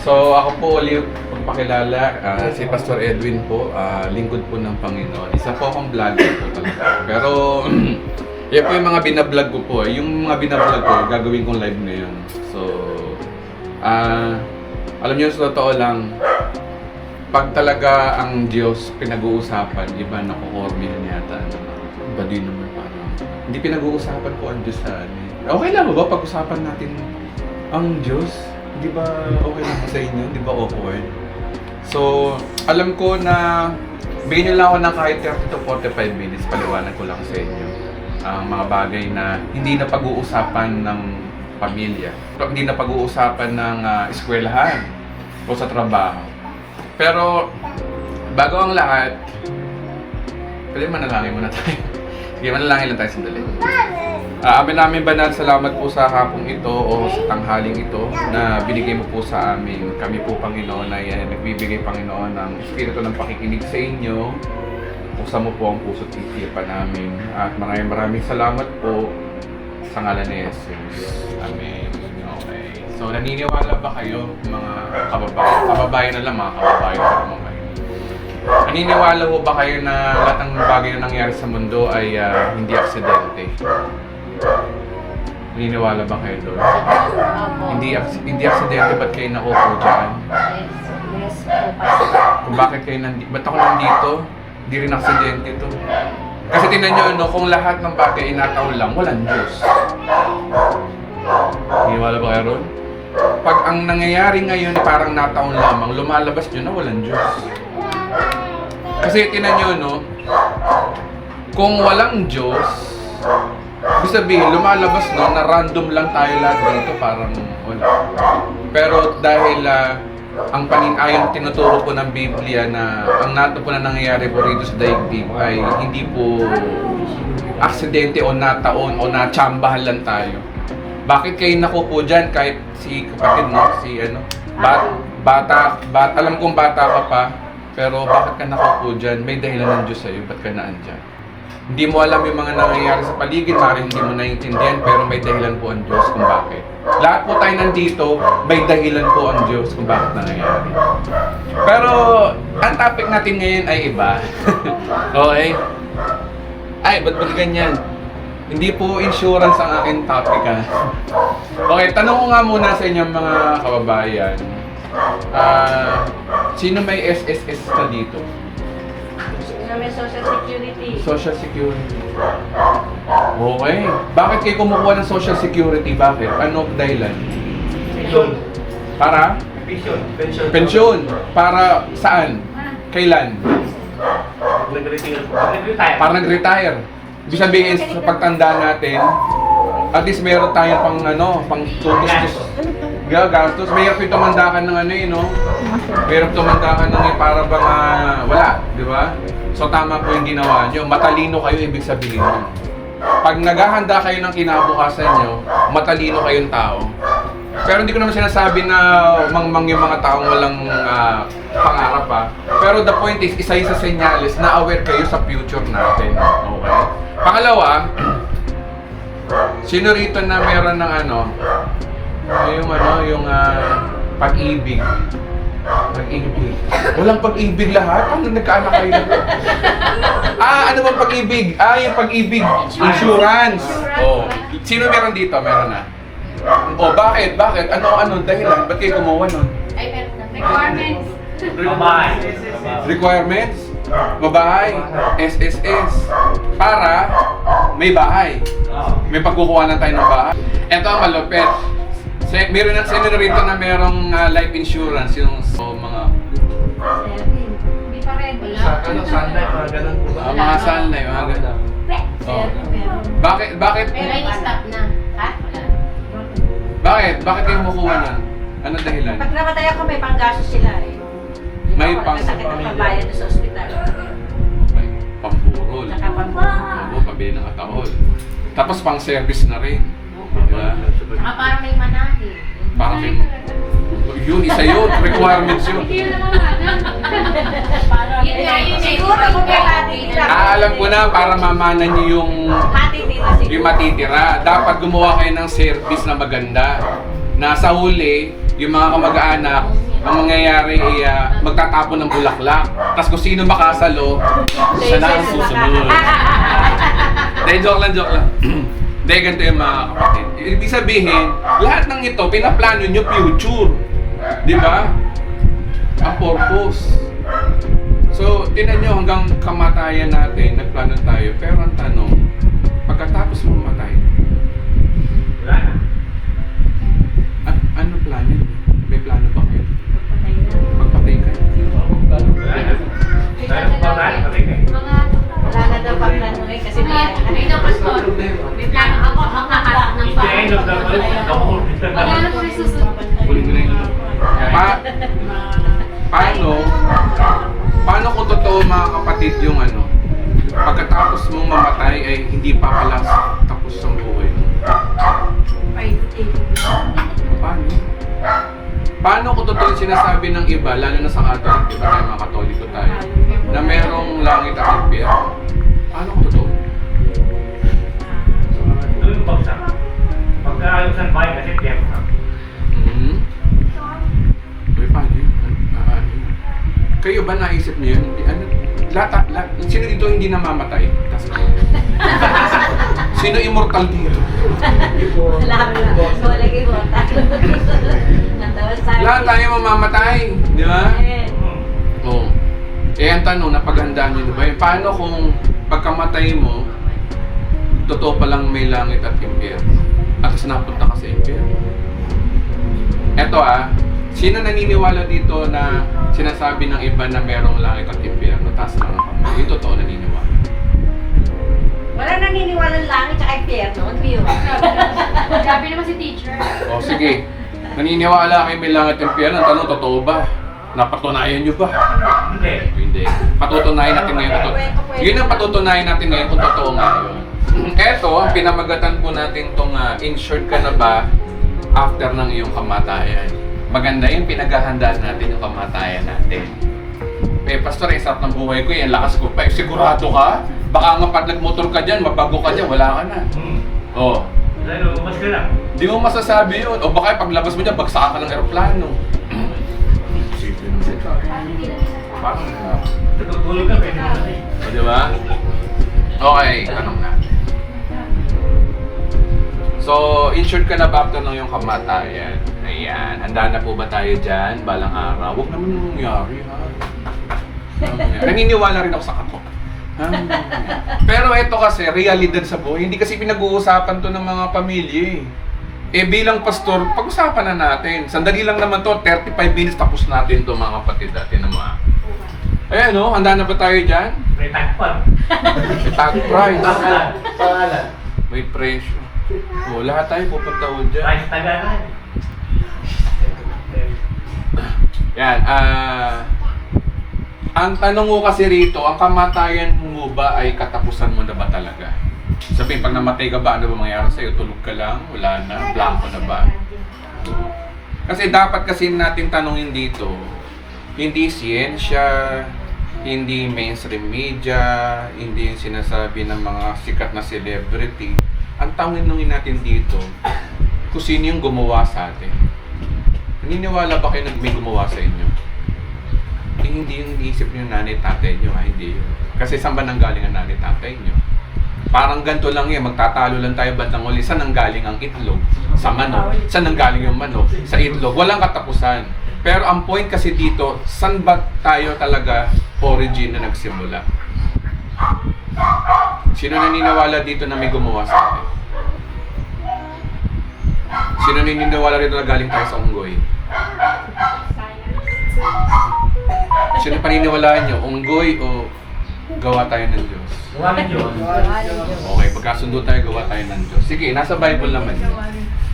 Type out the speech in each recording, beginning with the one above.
So ako po ulit magpakilala, si Pastor Edwin po, lingkod po ng Panginoon. Isa po akong vlogger po talaga. Pero yan po yung mga binablog ko po. Yung mga binablog ko, gagawin kong live ngayon. So, alam niyo sa totoo lang, pag talaga ang Diyos pinag-uusapan, iba nakukormihan yata. Iba din naman parang, hindi pinag-uusapan po ang Diyos sa amin. Okay lang ba pag-usapan natin ang Diyos? Di ba okay lang sa inyo? Di ba awkward? So, alam ko na bigyan nyo lang ako ng kahit 30 to 45 minutes, paliwanag ko lang sa inyo ang mga bagay na hindi na pag-uusapan ng pamilya, hindi na pag-uusapan ng eskwelahan o sa trabaho. Pero, bago ang lahat, pwede manalangin muna tayo. Sige, manalangin lang tayo sandali. Amin namin banal, salamat po sa hapong ito o sa tanghaling ito na binigay mo po sa amin. Kami po, Panginoon, ay nagbibigay, Panginoon, ng espiritu ng pakikinig sa inyo. Buksan mo po ang puso't isipan namin. At maraming salamat po sa ngalan ni Jesus. Amen. Okay. So, naniniwala ba kayo, mga kababayan? Kababayan na lang, mga kababayan pa naman kayo. Naniniwala po ba kayo na lahat ng bagay na nangyari sa mundo ay hindi aksidente? Naniniwala ba kayo doon? Hindi aksidente, ba't kayo nakupo dyan? Yes po. Kung bakit kayo nandito? Ba't ako nandito? Hindi rin aksidente ito. Kasi tingnan nyo, no, kung lahat ng bagay inataon lang, walang Diyos. Naniniwala ba kayo ron? Pag ang nangyayari ngayon parang nataon lamang, lumalabas nyo na walang Diyos. Kasi tingnan nyo, no, kung walang Diyos, ibig sabihin, lumalabas no, na random lang tayo lahat dito, parang wala. Pero dahil ang ayon tinuturo po ng Biblia na ang nato po na nangyayari po rito sa daigdig ay hindi po aksidente o nataon o natsambahan lang tayo. Bakit kayo nakupo dyan kahit si kapatid, no? Si ano, bata, alam kong bata ka pa, pero bakit ka nakupo dyan? May dahilan ng Diyos sa'yo, ba't ka naandyan? Hindi mo alam yung mga nangyayari sa paligid, maaaring hindi mo naiintindihan, pero may dahilan po ang Diyos kung bakit. Lahat po tayo nandito, may dahilan po ang Diyos kung bakit nangyayari. Pero, ang topic natin ngayon ay iba. Okay? Ay, ba't ganyan? Hindi po insurance ang aking topic, ha? Okay, tanong ko nga muna sa inyong mga kababayan. Sino may SSS ka dito? May social security. Social security. Okay. Bakit kayo kumukuha ng social security? Bakit? Ano dahilan? Pension. Para? Pension. Pensyon. Para saan? Kailan? Nag-retire. Para nag-retire. Ibig sabihin sa pagtanda natin, at least meron tayong pang pang tutos. Gastos. Mayroon yung tumandakan ng no? Mayroon tumandakan ng para bang wala, di ba? So tama po yung ginawa nyo. Matalino kayo, ibig sabihin nyo. Pag naghahanda kayo ng kinabukasan nyo, matalino kayong tao. Pero hindi ko naman sinasabi na mangmang yung mga taong walang pangarap pa. Pero the point is, isa sa senyales na aware kayo sa future natin. Okay? Pangalawa, sino rito na meron ng yung pag-ibig? Pag-ibig. Walang pag-ibig lahat? Ano nagkaanak kayo na? Ano bang pag-ibig? Yung pag-ibig. Insurance. Oh. Sino meron dito? Meron na. Oh, bakit? Bakit? Ano dahilan? Ba't kayo kumuha nun? Ay, meron na. Requirements. Babae. Requirements? Babae? SSS. Para may bahay. May pagkukuha na tayo ng bahay. Ito ang malupit. Meron na sino rito na merong life insurance, yung mga Hindi pa ready. Sunday, mga ganun po ba? mga sanlay, mga ganun. Oh. Bakit? Pero i-stop na. Ha? Wala. Bakit kayo kumukuha nun? Ano dahilan? Pag namatay ako, may panggasos sila eh. May pang... Masakit ang pambayad sa ospital. May pampurol. Saka pang... Oo, pabili ng atahol. Tapos pang service na rin. Di ba? Saka parang may manahin. Parang kayo... Yun, isa yun. Requirements yun. Parang... Yun nga yun eh. Siguro kung may hati nila. Alam ko na para mamana niyo yung... Hati nila siguro. Yung matitira. Dapat gumawa kayo ng service na maganda. Nasa huli, yung mga kamag-anak, ang mangyayari ay magtatapon ng bulaklak. Tapos kung sino makasalo, siya na ang susunod. Dahil joke lang. Dahil ganito yung mga kapatid. Ibig sabihin, lahat ng ito, pinaplano nyo future. Di ba? Ang purpose. So, tinan nyo hanggang kamatayan natin, nagplano tayo. Pero ang tanong, pagkatapos mo matay, Wala na. ano plano? May plano ba kayo? Patay na. Magpatay ka? Wala na. Dahil pa tayo, patay ka eh. Mga Wala na daw pang plano eh, kasi may pastor. May plano ako makaharap ng It's the end of the world. Wala na po rin susunod. Huli ko na yun. Paano kung totoo mga kapatid yung ano, pagkatapos mong mamatay ay hindi pa pala tapos ang buhay mo? Paano? Paano kung totoo yung sinasabi ng iba, lalo na sa Catholic, diba tayo mga Katoliko tayo, na merong langit at impyerno? Paano kung totoo? Ito yung bagsak. Pagka sa bahay kasi tiyak na. Mm-hmm. Uy, paano yun? Ano yun? Kayo ba naisip niyo yun? Sino dito hindi namamatay? Sino immortal dito? Wala mo. Lagi mo. Natawa sa akin. Lahat tayo mamamatay, di ba? Oo. Ang tanong, napaghandaan niyo ba? Paano kung pagkamatay mo, totoo palang may langit at impyerno? At tapos napunta ka sa impyerno? Eto sino naniniwala dito na sinasabi ng iba na merong langit at impyerno? Taas lang ang kamay. Yung totoo naniniwala. Wala naniniwala ng langit at impyerno. Ano yun? Grabe naman si teacher. O sige, naniniwala kayo may langit at impyerno. Ang tanong, totoo ba? Napatunayan nyo ba? Hindi. Hindi. Patutunayan natin ngayon kung yun ang patutunayan natin ngayon kung totoo nga yun. Eto, pinamagatan po natin itong insured ka na ba after ng iyong kamatayan. Maganda yung pinaghahandaan natin yung kamatayan natin. Pastor, sarap ng buhay ko, yung lakas ko pa. Sigurado ka? Baka nga pag nagmotor ka dyan, mabago ka dyan, wala ka na. Oh. Dahil lumabas ka lang. Di mo masasabi yun. O baka paglabas mo dyan, bagsakan ka ng aeroplano. Parang Natutulog ka, pwede mo na. o, di ba? Okay, tanong natin. So, insured ka na ba after ng iyong kamatayan? Ayan. Handa na po ba tayo dyan? Balang araw? Huwag naman nangyari, ha? Naniniwala rin ako sa katok. Pero ito kasi, realidad sa buhay. Hindi kasi pinag-uusapan to ng mga pamilya eh. Bilang pastor, pag-usapan na natin. Sandali lang naman to, 35 minutes tapos natin to mga kapatid natin naman. Ayan o, handa na ba tayo dyan? May tagpan. May tag price. Pangalan. May presyo. O, lahat tayo pupunta ho dyan. Price tagalan. Yan, ang tanong mo kasi rito, ang kamatayan mo ba ay katapusan mo na ba talaga? Sabihin, pag namatay ka ba, ano ba mangyayari sa'yo? Tulog ka lang? Wala na? Blanco na ba? Kasi dapat kasi natin tanongin dito, hindi siyensya, hindi mainstream media, hindi yung sinasabi ng mga sikat na celebrity. Ang tanongin natin dito, kung sino yung gumawa sa atin. Naniniwala ba kayo na may gumawa sa inyo? Hindi yung isip nyo nanay tatay nyo, hindi yun. Kasi saan ba nanggaling ang nanay tatay nyo? Parang ganito lang yan, magtatalo lang tayo bandang uli. Saan nanggaling ang itlog? Sa manok. Saan nanggaling yung manok? Sa itlog. Walang katapusan. Pero ang point kasi dito, saan ba tayo talaga origin na nagsimula? Sino naniniwala dito na may gumawa sa atin? Sino naniniwala rito na galing tayo sa unggoy? Sino paniniwalaan nyo? Unggoy o gawa tayo ng Diyos? Gawin yun. Okay, pagkasundo tayo, gawa tayo ng Diyos. Sige, nasa Bible naman yun.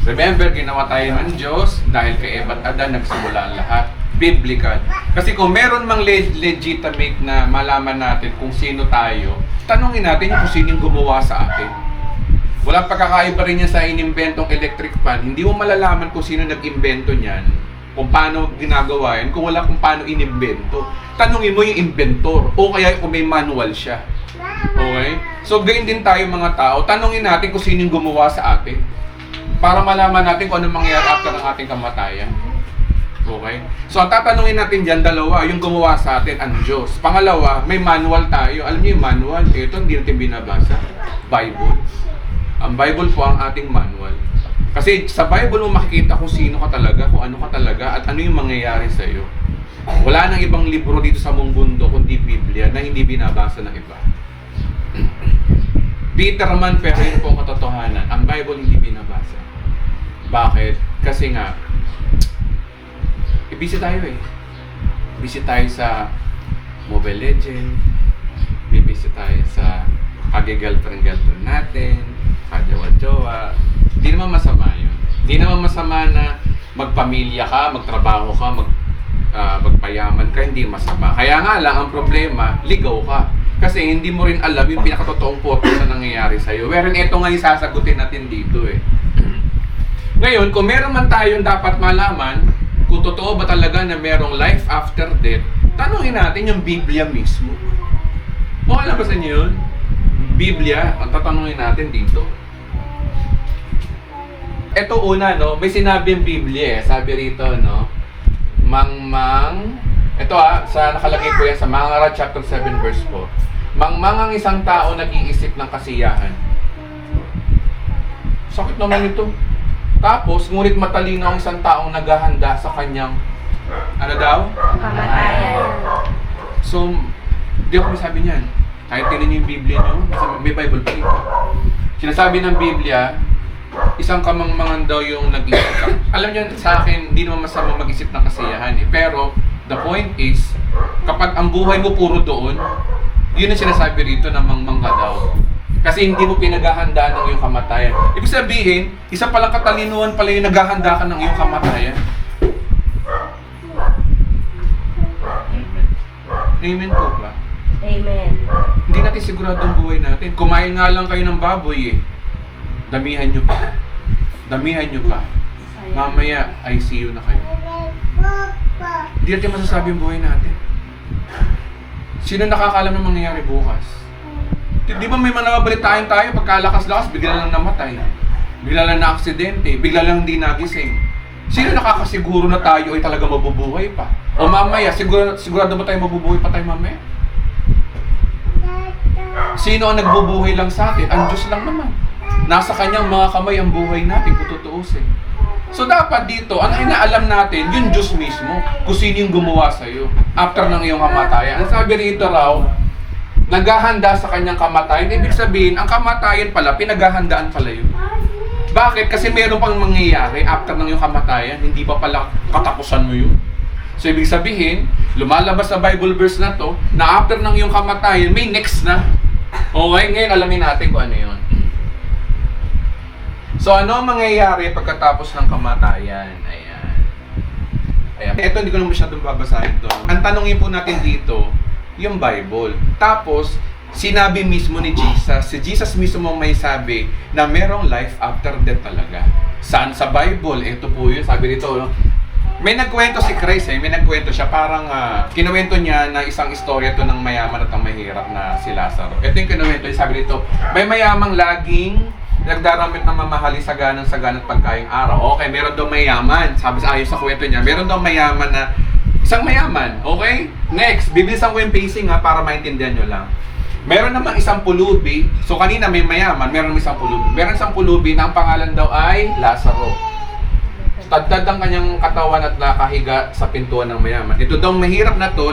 Remember, ginawa tayo ng Diyos dahil kay Eva at Adan nagsimula ang lahat. Biblical. Kasi kung meron mang legitimate na malaman natin kung sino tayo, tanungin natin kung sino yung gumawa sa atin. Walang pagkakaiba rin yan sa inimbentong electric fan. Hindi mo malalaman kung sino nag-imbento niyan, kung paano ginagawa yan, kung wala kung paano inimbento. Tanungin mo yung inventor o kaya kung may manual siya. Okay? So, gayon din tayo mga tao. Tanungin natin kung sino yung gumawa sa atin para malaman natin kung ano mangyayari after ng ating kamatayan. Okay? So, ang tatanungin natin dyan, dalawa, yung gumawa sa atin, ang Diyos. Pangalawa, may manual tayo. Alam niyo yung manual? Ito, hindi natin binabasa. Bible. Ang Bible po ang ating manual. Kasi sa Bible mo makikita kung sino ka talaga, kung ano ka talaga, at ano yung mangyayari sa iyo. Wala nang ibang libro dito sa mong mundo kundi Biblia na hindi binabasa ng iba. Bitter man, pero yun po ang katotohanan. Ang Bible hindi binabasa. Bakit? Kasi nga, busy tayo eh. Busy tayo sa Mobile Legend. Busy tayo sa kage-girlfriend natin. Kajowa-jowa. Hindi naman masama yun. Hindi naman masama na magpamilya ka, magtrabaho ka, magpayaman ka. Hindi masama. Kaya nga lang, ang problema, ligaw ka. Kasi hindi mo rin alam yung pinakatotoong purpose na nangyayari sa'yo. Wherein ito nga yung sasagutin natin dito eh. Ngayon, kung meron man tayong dapat malaman, kung totoo ba talaga na merong life after death, tanungin natin yung Biblia mismo. O alam ba sa inyo yun? Biblia, ang tatanungin natin dito. Ito una, no? May sinabi yung Biblia eh. Sabi rito, no? Ito sa nakalagay po yan sa Mangara chapter 7 verse 4. Mangmang ang isang tao nag-iisip ng kasiyahan. Sakit naman ito. Tapos, ngunit matalino ang isang taong naghahanda sa kanyang, ano daw? Kamatayan. So, di ako masabi niyan. Kahit tinan niyo yung Biblia niyo, may Bible pa dito. Sinasabi ng Biblia, isang kamangmangan daw yung nag-iisip. Alam niyo, sa akin, hindi naman masama mag-isip ng kasiyahan eh. Pero, the point is, kapag ang buhay mo puro doon, yun ang sinasabi rito na mangmang ka daw. Kasi hindi mo pinaghahandaan ng iyong kamatayan. Ibig sabihin, isa palang katalinuhan pala yung naghahanda ka ng iyong kamatayan. Amen po ba? Amen. Hindi natin sigurado ang buhay natin. Kumain nga lang kayo ng baboy eh. Damihan nyo pa. Damihan nyo pa. Mamaya, ICU na kayo. Hindi natin masasabi ang buhay natin. Sino nakakaalam ng mangyayari bukas? Di ba may mga nababalitaan tayo, pagkalakas-lakas, bigla lang namatay. Bigla lang na-aksidente, bigla lang hindi nagising. Sino nakakasiguro na tayo ay talaga mabubuhay pa? O mamaya, sigurado ba tayo mabubuhay pa tayo mamaya? Sino ang nagbubuhay lang sa atin? Ang Diyos lang naman. Nasa kanyang mga kamay ang buhay natin, kung tutuusin. So dapat dito, ang inaalam natin, yung Diyos mismo, kung sino yung gumawa sa'yo after ng iyong kamatayan. Ang sabi rito raw, naghahanda sa kanyang kamatayan. Ibig sabihin, ang kamatayan pala, pinaghahandaan pala yun. Bakit? Kasi meron pang mangyayari after ng iyong kamatayan. Hindi pa pala katapusan mo yun. So, ibig sabihin, lumalabas sa Bible verse na to, na after ng iyong kamatayan, may next na. Okay, ngayon alamin natin kung ano yun. So, ano ang mangyayari pagkatapos ng kamatayan? Ayan. Ito, hindi ko na masyadong babasahin to. Ang tanongin po natin dito, yung Bible. Tapos, sinabi mismo ni Jesus, si Jesus mismo may sabi na merong life after death talaga. Saan sa Bible? Ito po yun, sabi dito, no? May nagkwento si Christ may nagkwento siya, parang kinuwento niya na isang istorya to ng mayaman at ang mahirap na si Lazaro. Ito yung kinuwento, sabi dito, may mayamang laging nagdaramit ng mamahali saganang pagkaing araw. Okay, meron daw mayaman. Sabi sa ayon sa kwento niya, meron daw mayaman na isang mayaman, okay? Next, bibilisan ko yung pacing para maintindihan nyo lang. Meron naman isang pulubi. So kanina may mayaman, meron naman isang pulubi. Meron isang pulubi na ang pangalan daw ay Lazaro. Tadtad ang kanyang katawan at nakahiga sa pintuan ng mayaman. Ito daw mahirap na to,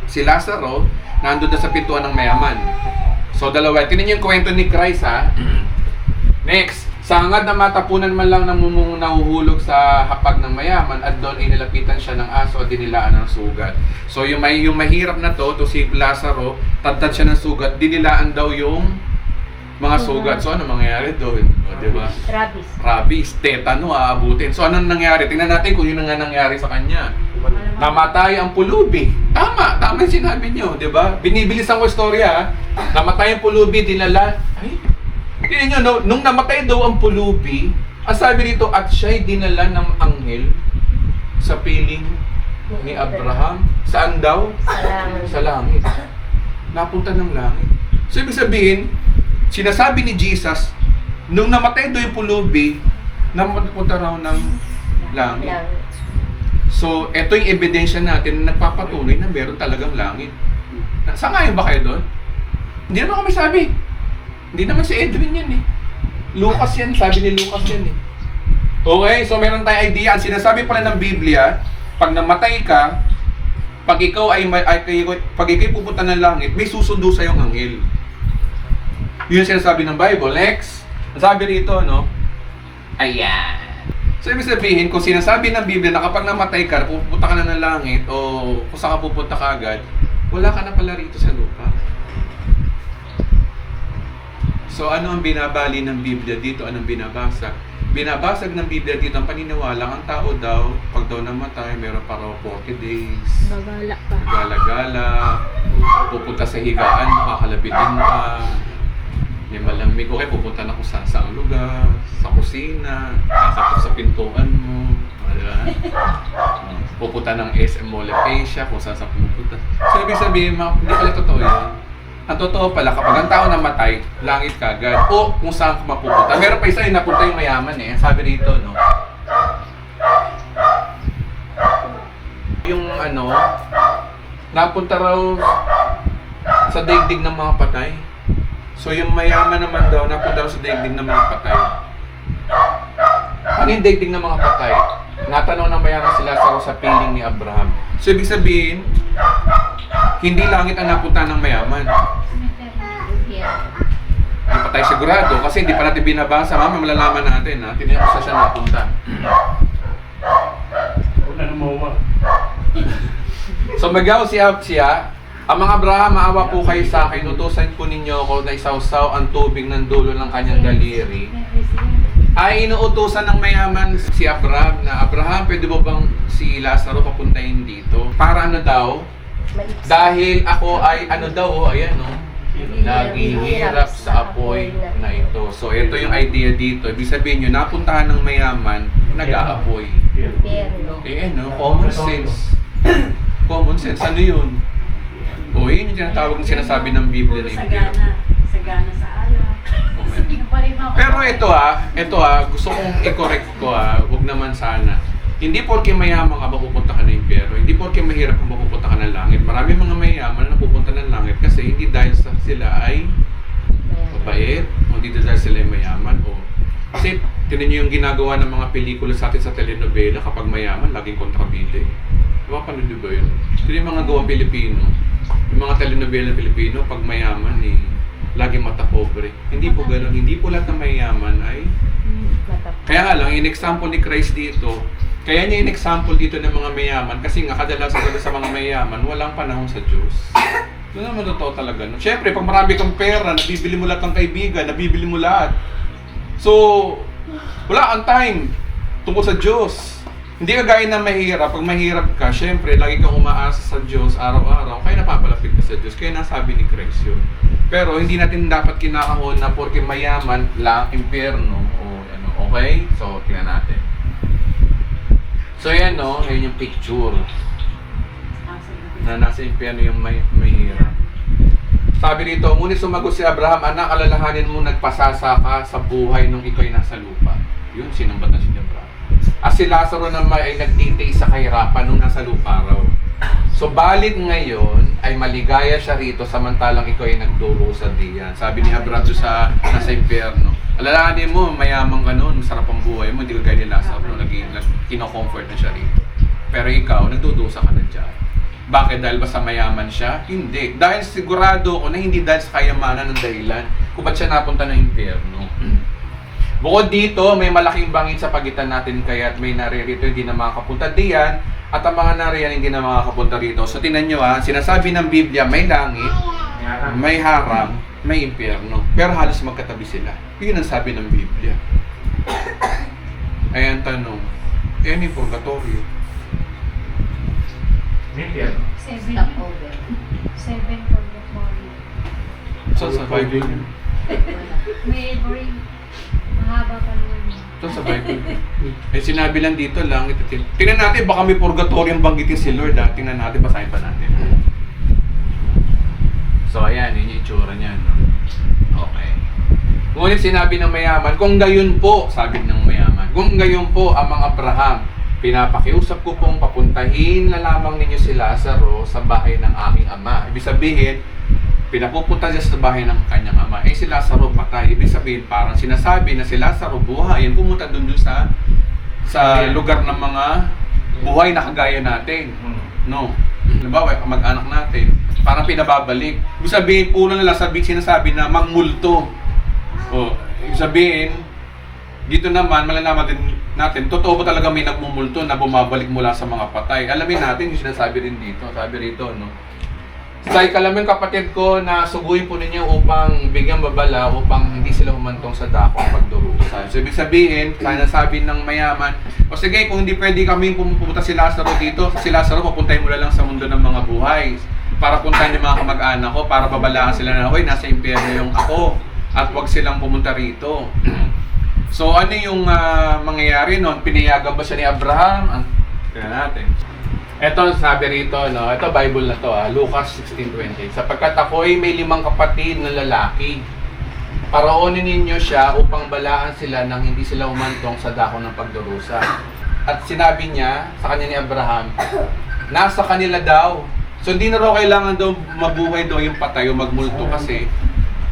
si Lazaro, nandun na sa pintuan ng mayaman. So dalawa, tinan niyo yung kwento ni Christ Next, sangad na matapunan man lang ng nahuhulog sa hapag ng mayaman at doon ay nilapitan siya ng aso at dinilaan ng sugat. So yung mahirap na to si Lazaro, tadtad siya ng sugat, dinilaan daw yung mga sugat. So ano mangyayari doon? O, diba? Rabies, tetano, aabutin. So anong nangyari? Tingnan natin kung yun nga nangyari sa kanya. Namatay ang pulubi. Tama yung sinabi nyo, diba? Binibilisan ko istorya. Namatay ang pulubi, dinala. Ay, tingnan nyo, no? Nung namatay daw ang pulubi, ang sabi rito, at siya'y dinala ng anghel sa piling ni Abraham. Saan daw? Sa langit. Napunta ng langit. So, ibig sabihin, sinasabi ni Jesus, nung namatay daw yung pulubi, napunta raw ng langit. So, ito yung ebidensya natin na nagpapatunay na meron talagang langit. Sangayon ba kayo doon? Hindi naman kami sabi. Hindi naman si Edwin yan eh. Lucas yan, sabi ni Lucas yan eh. Okay, so meron tayong idea. Ang sinasabi pala ng Biblia, pag namatay ka, pag ikaw pag ikaw pupunta ng langit, may susundo sa iyong anghel. Yun yung sinasabi ng Bible. Next, sabi rito, no? Ayan. So, ibig sabihin, kung sinasabi ng Biblia na kapag namatay ka, pupunta ka na ng langit, o kung saan ka pupunta ka agad, wala ka na pala rito sa lupa. So, ano ang binabali ng Biblia dito? Anong binabasag? Binabasag ng Biblia dito ang paniniwala, ang tao daw, pag daw namatay, meron pa raw 40 days. Magala pa. Gala-gala, pupunta sa higaan, makakalabitin ka. May malamig, okay, pupunta na kung saan saang lugar, sa kusina, kakatok sa pintuan mo, diba? Pupunta ng SM Mall of Asia, kung saan pupunta. So, ibig sabihin, hindi pala totoo yun. Ang totoo pala, kapag ang tao namatay, langit ka agad, o kung saan ka mapupunta. Meron pa isa yung napunta yung mayaman eh, sabi rito, no? Yung ano, napunta raw sa daigdig ng mga patay. So yung mayaman naman daw, napunta raw sa daigdig ng mga patay. Ano yung daigdig ng mga patay? Natanong ng mayaman sila sa piling ni Abraham. So ibig sabihin, hindi langit ang napunta ng mayaman. Hindi pa tayo sigurado kasi hindi pa natin binabasa. Mama, malalaman natin ha. Tingnan ko sa siya napunta. Wala na mawa. So magaw siya, ang mga Abraham, maawa po kayo sa akin, utusan po ninyo ako na isawsaw ang tubig ng dulo ng kanyang daliri. Ay inuutusan ng mayaman si Abraham na, Abraham, pwede mo bang si Lazaro papuntahin dito? Para ano daw? Dahil ako ay ano daw, ayan no, naghihirap sa apoy na ito. So ito yung idea dito. Ibig sabihin nyo, napuntahan ng mayaman, nag-aapoy. Eh no, common sense. Common sense, ano yun? O yun yung tinatawag na sinasabi ng Biblia na impyerno. Sagana sa alak. Pero ito gusto kong i-correct ko wag naman sana. Hindi porke mayaman ka mapupunta ka ng impyerno, hindi porke mahirap ka mapupunta ka ng langit. Marami mga mayaman na napupunta ng langit kasi hindi dahil sila ay mabait, o hindi dahil sila ay mayaman. Kasi tinan nyo yung ginagawa ng mga pelikula sa atin sa telenovela, kapag mayaman, laging kontrabida eh. Diba, paano ba yun? Ito yung mga gawang Pilipino. Yung mga telenovela ng Pilipino, pag mayaman eh, laging mata pobre. Hindi po gano'n. Hindi po lahat ng mayaman ay... Kaya nga lang, in-example ni Christ dito, kaya niya in-example dito ng mga mayaman kasi nga kadalasan sa mga mayaman, walang panahon sa Diyos. Ito naman totoo talaga. No? Siyempre, pag marami kang pera, nabibili mo lahat ng kaibigan, nabibili mo lahat. So, wala kang time tungkol sa Diyos. Hindi ka gaya na mahirap. Pag mahirap ka, syempre, lagi kang umaasa sa Diyos araw-araw. Kaya napapalapit ka sa Diyos. Kaya nasabi ni Christ yun. Pero hindi natin dapat kinakahon na porke mayaman lang, impyerno. O, ano, okay? So, tingnan natin. So, yan no, yan yung picture. Na nasa impyerno yung mahirap. Sabi rito, ngunit sumagot si Abraham, anak, alalahanin mo nagpasasa ka sa buhay nung ikaw'y nasa lupa. Yun, sinambat na si Abraham. At si Lazaro naman ay nagtitiis sa kahirapan nung nasa lupa raw. So, balit ngayon ay maligaya siya rito samantalang ikaw ay nagdurusa diyan. Sabi ni Abraham sa nasa impyerno, alalahanin mo, mayaman ka noon, masarap ang buhay mo, hindi ka gaya ni Lazaro, kino-comfort na siya rito. Pero ikaw, nagdudusa ka na dyan. Bakit? Dahil ba sa mayaman siya? Hindi. Dahil sigurado ko na hindi dahil sa kayamanan ng dahilan kung ba't siya napunta ng impyerno. Bukod dito, may malaking bangin sa pagitan natin kaya at may naririto hindi na makakapunta diyan at ang mga nariyan hindi na makakapunta rito. So tingnan nyo sinasabi ng Biblia may langit, may harang, may impyerno. Pero halos magkatabi sila. Yun ang sabi ng Biblia. Ayan tanong, ano yung purgatorio? Impyerno. 7 purgatory. So sa Bible yun. May every mahaba pa naman. Ito sa Bible. Eh sinabi lang dito lang, tingnan natin baka may purgatorio banggitin si Lord tingnan natin, basahin pa natin. So ayan, yun yung itsura niya, no? Okay. Ngunit sinabi ng mayaman, kung gayon po, sabi ng mayaman, kung gayon po ang mga Abraham, pinapakiusap ko pong papuntahin na lamang ninyo si Lazaro sa bahay ng aking ama. Ibig sabihin, pinapupunta siya sa bahay ng kanyang ama. Eh si Lazaro patay. Ibig sabihin, parang sinasabi na si Lazaro buhay. Yan pumunta dun sa lugar ng mga buhay na kagaya natin. No. Halimbawa, mag-anak natin, parang pinababalik. Ibig sabihin, puro na lang sinasabi na magmulto. O, ibig sabihin, dito naman, malalaman din natin, totoo ba talaga may nagmumulto na bumabalik mula sa mga patay? Alamin natin yung sinasabi rin dito. Sabi rito, no? Sa ikalamin kapatid ko na suguin po ninyo upang bigyan babala upang hindi sila humantong sa dakong pagdurusa. So, ibig sabihin, kaya sabi ng mayaman, o sige, kung hindi pwede kami pumunta si Lazaro dito, si Lazaro papuntahin mo na lang sa mundo ng mga buhay para puntahin yung mga kamag-anak ko, para babalaan sila na, hoy, nasa impyerno yung ako at wag silang pumunta rito. So, ano yung mangyayari nun? Pinayagan ba siya ni Abraham? Tingnan natin. Ito sabi rito, no? Ito Bible na to, Lucas 16:20. Sapagkat ako'y may 5 kapatid na lalaki. Paroonin ninyo siya upang balaan sila nang hindi sila umantong sa dako ng pagdurusa. At sinabi niya sa kanya ni Abraham, nasa kanila daw. So hindi na raw kailangan daw mabuhay daw yung patay o magmulto kasi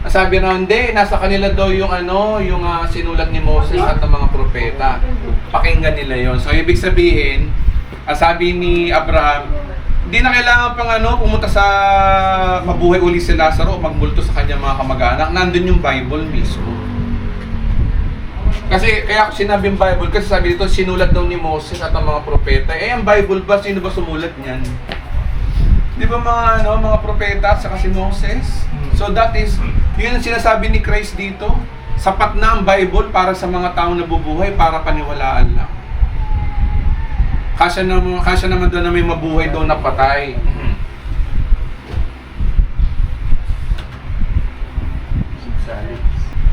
sabi na hindi, nasa kanila daw yung sinulat ni Moses at ng mga propeta. Pakinggan nila yon. So ibig sabihin, sabi ni Abraham, hindi na kailangan pang pumunta sa mabuhay uli si Lazaro o magmulto sa kanyang mga kamag-anak. Nandun yung Bible mismo. Kasi kaya sinabing Bible, kasi sabi dito, sinulat daw ni Moses at ang mga propeta. Eh, ang Bible ba? Sino ba sumulat niyan? Di ba mga propeta at saka si Moses? So that is, yun ang sinasabi ni Christ dito. Sapat na ang Bible para sa mga taong nabubuhay, para paniwalaan lang. Kasya naman doon na may mabuhay doon na patay.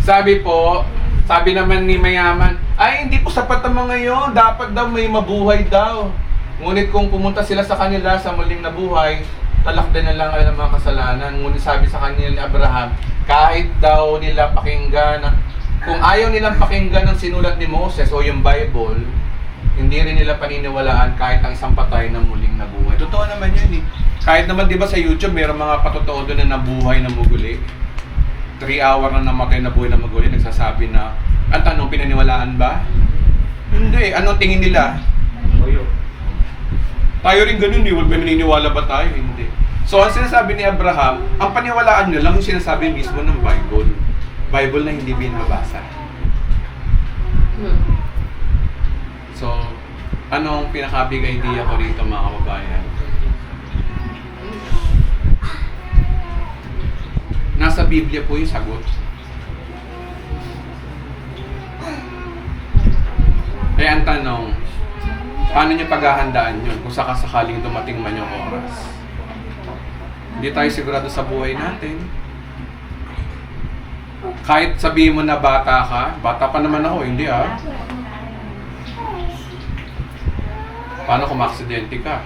Sabi naman ni mayaman, ay hindi po sapat ang mga yun, dapat daw may mabuhay daw. Ngunit kung pumunta sila sa kanila sa muling nabuhay, talakdan na lang ang mga kasalanan. Ngunit sabi sa kanila ni Abraham, kahit daw nila pakinggan, kung ayaw nilang pakinggan ang sinulat ni Moses o yung Bible, hindi rin nila paniniwalaan kahit ang isang patay na muling nabuhay. Totoo naman yun eh. Kahit naman di ba sa YouTube, mayroong mga patotoo doon na nabuhay na muguli. 3 hour na namatay na buhay na muguli, nagsasabi na, ang tanong, pinaniwalaan ba? Hindi. Anong tingin nila? Tayo rin ganun eh. May maniniwala ba tayo? Hindi. So, ang sinasabi ni Abraham, ang paniwalaan nyo lang yung sinasabi mismo ng Bible. Bible na hindi binabasa. So, anong pinaka-big idea ko rito mga kababayan? Nasa Biblia po yung sagot. Kaya ang tanong, paano nyo paghahandaan yun kung sakasakaling dumating man yung oras? Hindi tayo sigurado sa buhay natin. Kahit sabihin mo na bata ka, bata pa naman ako, hindi ah. Paano kung ma-aksidente ka?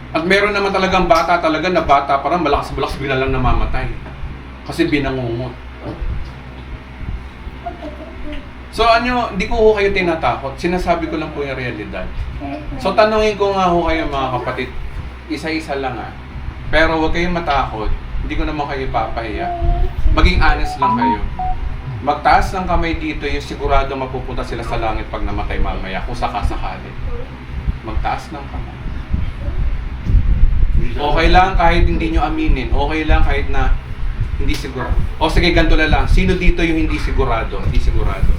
At meron naman talagang bata na bata parang malakas bigla lang namamatay. Kasi binangungot. So hindi ko ho kayo tinatakot. Sinasabi ko lang po yung realidad. So tanungin ko nga ho kayo mga kapatid, isa-isa lang ah. Pero huwag kayong matakot. Hindi ko naman kayo papahiya. Maging honest lang kayo. Magtaas ng kamay dito yung sigurado mapupunta sila sa langit pag namatay mamaya kung sakasakali. Magtaas ng kamay. Okay lang kahit hindi nyo aminin. Okay lang kahit na hindi sigurado. O sige, ganito na lang. Sino dito yung hindi sigurado? Hindi sigurado.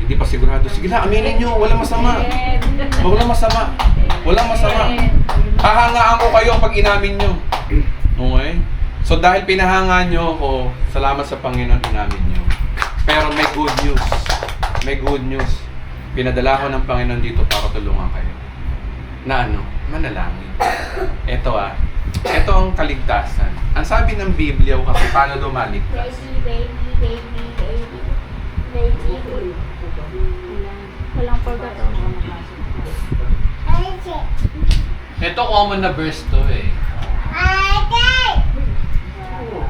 Hindi pa sigurado. Sige na, aminin nyo. Walang masama. Walang masama. Walang masama. Hahangaan ko kayo pag inamin nyo. Okay? So dahil pinahangaan nyo ako, salamat sa Panginoon, inamin nyo. Pero may good news. May good news. Pinadala ko ng Panginoon dito para tulungan kayo. Na manalangin. Ito ito ang kaligtasan. Ang sabi ng Biblia o kasi paano lumaligtas? Baby. Walang pagkataon. Ito common na verse to eh.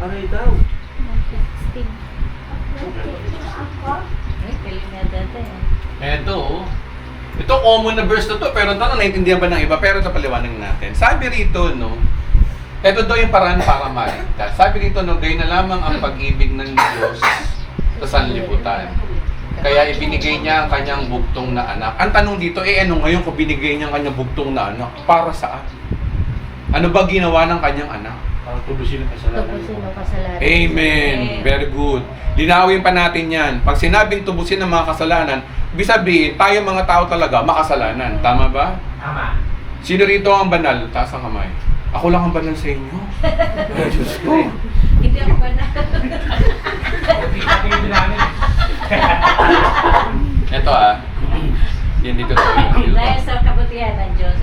Aray daw. 16. Ay, galing na dati. Ito Ito common na verse na to, pero tanong naintindihan ba ng iba? Pero ito paliwanag natin. Sabi rito, no, ito daw yung paraan para maligtas. Sabi rito, no, gayon na lamang ang pag-ibig ng Diyos sa sanlibutan. Kaya ibinigay niya ang kanyang bugtong na anak. Ang tanong dito, ano ngayon kung binigay niya ang kanyang bugtong na anak? Para saan? Ano ba ginawa ng kanyang anak? Para tubusin ang kasalanan. Tubusin ang kasalanan. Amen. Very good. Linawin pa natin yan. Pag sinabing tubusin ang mga kasalanan, ibig sabihin, tayo mga tao talaga makasalanan. Tama ba? Tama. Sino rito ang banal? Taas ang kamay. Ako lang ang banal sa inyo. Ay, Diyos ko. Hindi ako ba na? Tingin namin. Ito Yan dito to. Dahil sa kabutihan ng Diyos.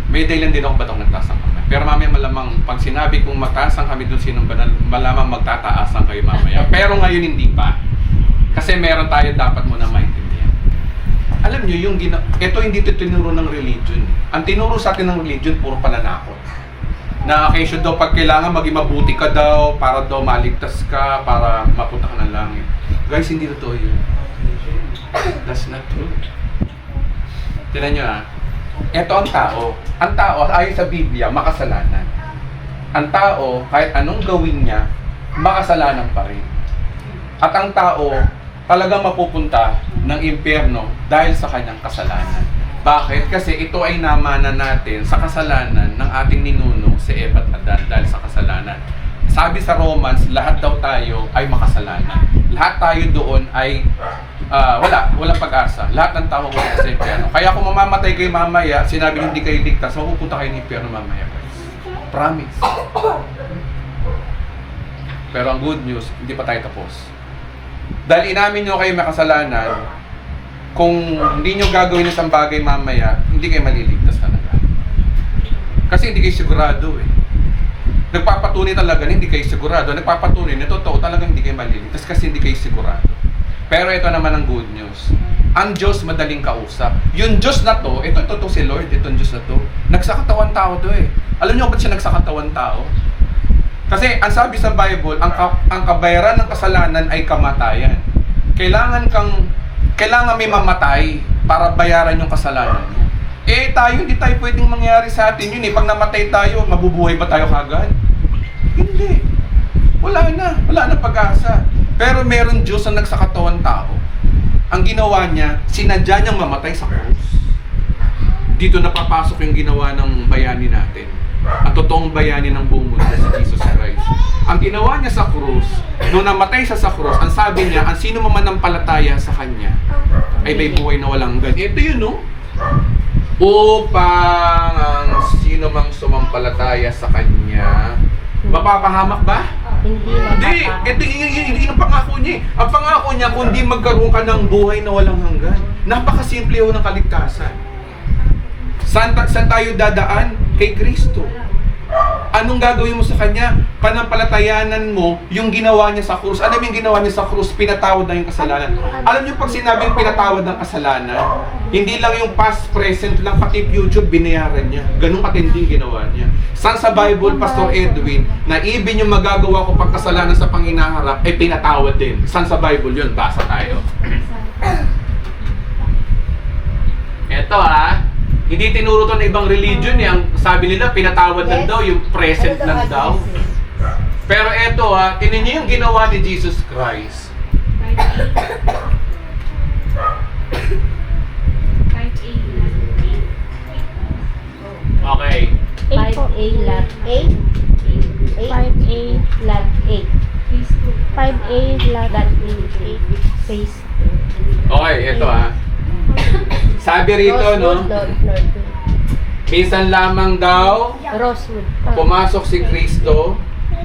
May dahilan din ako ba't ako nagtaas ang kamay. Pero mamaya malamang, pag sinabi kong magtaas ang kami doon sinong banal, malamang magtataas ang kayo mamaya. Pero ngayon hindi pa. Kasi meron tayo dapat muna maintindihan. Alam nyo, ito hindi ito tinuro ng religion. Ang tinuro sa atin ng religion, puro pananakot. Na occasion daw pag kailangan maging mabuti ka daw, para daw maligtas ka, para mapunta ka ng langit. Guys, hindi totoo yun. That's not true. Tignan nyo ito ang tao. Ang tao, ayon sa Biblia, makasalanan. Ang tao, kahit anong gawin niya, makasalanan pa rin. At ang tao, talagang mapupunta ng impyerno dahil sa kanyang kasalanan. Bakit? Kasi ito ay namana natin sa kasalanan ng ating ninuno si Eva at Adan dahil sa kasalanan. Sabi sa Romans, lahat daw tayo ay makasalanan. Lahat tayo doon ay walang pag-asa. Lahat ng tao wala sa impyerno. Kaya kung mamamatay kayo mamaya, sinabi hindi kayo ligtas, mapupunta kayo ng impyerno mamaya. Promise. Pero ang good news, hindi pa tayo tapos. Dahil inamin nyo kayo may kasalanan, kung hindi nyo gagawin isang bagay mamaya, hindi kayo maliligtas talaga. Kasi hindi kayo sigurado Nagpapatunay talaga na hindi kayo sigurado. Nagpapatunay na totoo talaga hindi kayo maliligtas kasi hindi kayo sigurado. Pero ito naman ang good news. Ang Diyos madaling kausap. Yung Diyos na to, ito si Lord, itong Diyos na to. Nagsakatawan tao to Alam niyo ba't siya nagsakatawan tao? Kasi ang sabi sa Bible, ang kabayaran ng kasalanan ay kamatayan. Kailangan may mamatay para bayaran yung kasalanan mo. Tayo, hindi tayo pwedeng mangyari sa atin yun Pag namatay tayo, mabubuhay ba tayo kagad? Hindi. Wala na pag-asa. Pero meron Diyos na nagsakatawan tao. Ang ginawa niya, sinadya niyang mamatay sa krus. Dito napapasok yung ginawa ng bayani natin. Ang totoong bayani ng buong mundo si Jesus Christ. Ang ginawa niya sa krus, nung namatay siya sa krus, ang sabi niya, ang sino mamanampalataya sa kanya, ay may buhay na walang hanggan. Ito yun, upang ang sino mang sumampalataya sa kanya, mapapahamak ba? Hindi. Ito yung pangako niya Ang pangako niya, kundi magkaroon ka ng buhay na walang hanggan. Napakasimple ng kaligtasan. Saan tayo dadaan? Kay Kristo. Anong gagawin mo sa Kanya? Panampalatayanan mo yung ginawa niya sa krus. Ano yung ginawa niya sa krus? Pinatawad na yung kasalanan. Alam niyo pag sinabing pinatawad ng kasalanan, hindi lang yung past, present lang, pati future, binayaran niya. Ganun katindi yung ginawa niya. Saan sa Bible, Pastor Edwin, na even yung magagawa ko pagkasalanan sa panginaharap, ay pinatawad din. Saan sa Bible yun? Basa tayo. Eto hindi tinuro to ng ibang religion Ang sabi nila, pinatawad lang daw, yung present lang daw. Pero eto tinan niyo yung ginawa ni Jesus Christ. 5A. Okay. 5A lot 8. 5A lot 8. 5A lot 8. Phase Okay, eto Sabi rito, minsan lamang daw Rosewood. pumasok si Kristo